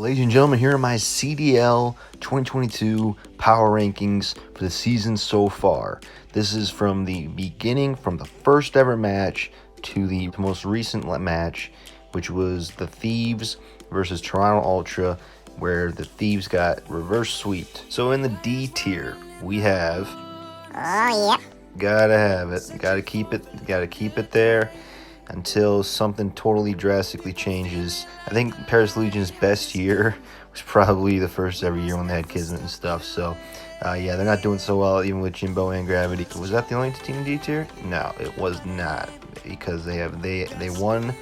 Ladies and gentlemen, here are my CDL 2022 power rankings for the season so far. This is from the beginning, from the first ever match to the most recent match, which was the Thieves versus Toronto Ultra, where the Thieves got reverse sweeped. So in the D tier, we have... Oh, yeah. Gotta have it. Gotta keep it there until something totally drastically changes. I think Paris Legion's best year was probably the first ever year when they had Kismet and stuff. So, yeah, they're not doing so well even with Jimbo and Gravity. Was that the only team in D tier? No, it was not, because they won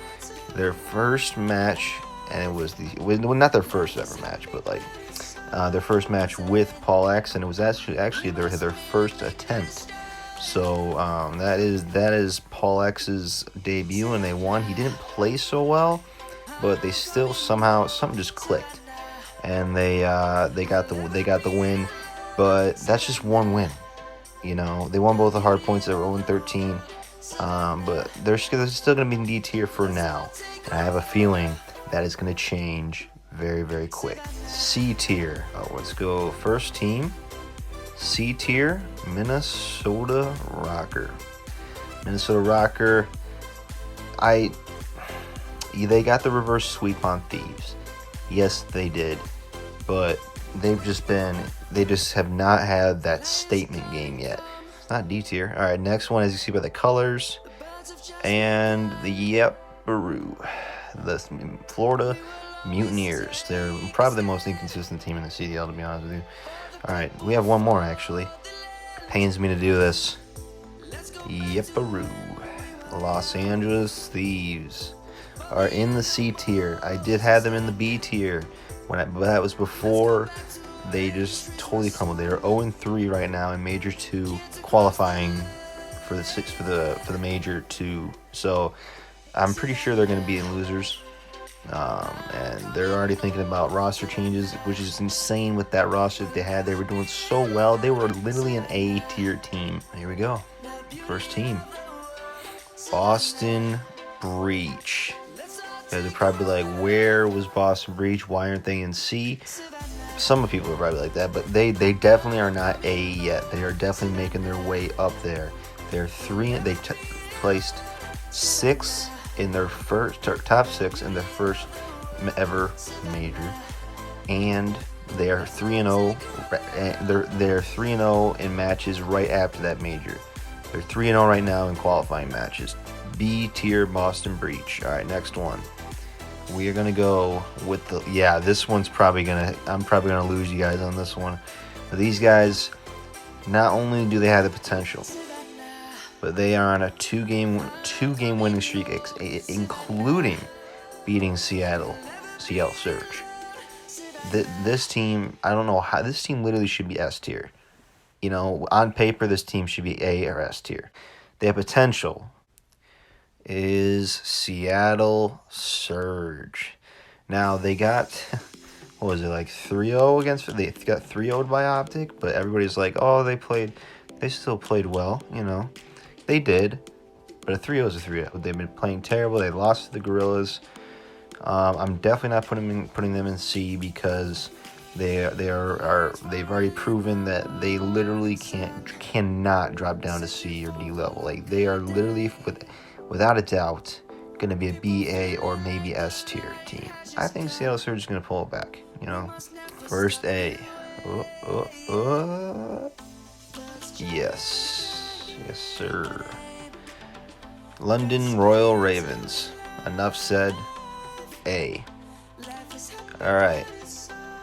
their first match, and it was not their first ever match, but like their first match with Paul X, and it was actually their first attempt. So that is Paul X's debut, and they won. He didn't play so well, but they still somehow something just clicked, and they got the win. But that's just one win, you know. They won both the hard points. They were 0-13, but they're still going to be in D tier for now, and I have a feeling that is going to change very, very quick. C tier. Oh, let's go first team. C tier, Minnesota Rocker. Minnesota Rocker, they got the reverse sweep on Thieves. Yes, they did. But they just have not had that statement game yet. It's not D tier. All right, next one, as you see by the colors. And the Florida Mutineers. They're probably the most inconsistent team in the CDL, to be honest with you. All right, we have one more, actually. Pains me to do this. Yepperoo. Los Angeles Thieves are in the C tier. I did have them in the B tier, but that was before they just totally crumbled. They are 0-3 right now in Major 2, qualifying for the Major 2. So I'm pretty sure they're going to be in losers. And they're already thinking about roster changes, which is insane with that roster that they had. They were doing so well. They were literally an A tier team. Here we go. First team. Boston Breach. You guys are probably like, where was Boston Breach? Why aren't they in C? Some people are probably like that, but they definitely are not A yet. They are definitely making their way up there. They're placed 6th in their top 6 in their first ever major, and they are 3-0. They're 3-0 in matches right after that major. They're 3-0 right now in qualifying matches. B tier Boston Breach. All right, next one. We are gonna go with this one's I'm probably gonna lose you guys on this one. But these guys, not only do they have the potential, but they are on a two-game winning streak, including beating Seattle Surge. This team, I don't know how, this team literally should be S tier. You know, on paper, this team should be A or S tier. Their potential is Seattle Surge. Now, they got, what was it, like 3-0 against, they got 3-0'd by Optic, but everybody's like, oh, they still played well, you know. They did, but a 3-0 is a 3-0. They've been playing terrible. They lost to the Gorillas. I'm definitely not putting them in C, because they've already proven that they literally cannot drop down to C or D level. Like, they are literally without a doubt going to be a B, A, or maybe S tier team. I think Seattle Surge is going to pull it back. You know, first A. Yes. Yes, sir. London Royal Ravens. Enough said. A. All right.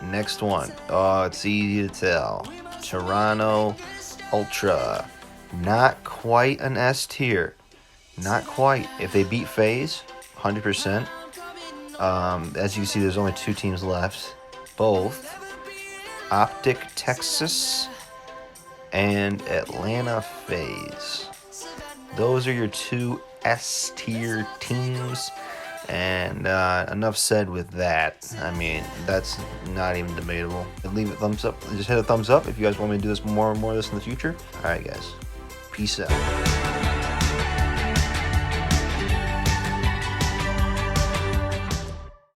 Next one. Oh, it's easy to tell. Toronto Ultra. Not quite an S tier. Not quite. If they beat FaZe, 100%. As you can see, there's only 2 teams left. Both Optic Texas and Atlanta FaZe. Those are your 2 S tier teams, and enough said with that. I mean, that's not even debatable. Leave a thumbs up. Just hit a thumbs up if you guys want me to do this more and more of this in the future. All right, guys. Peace out.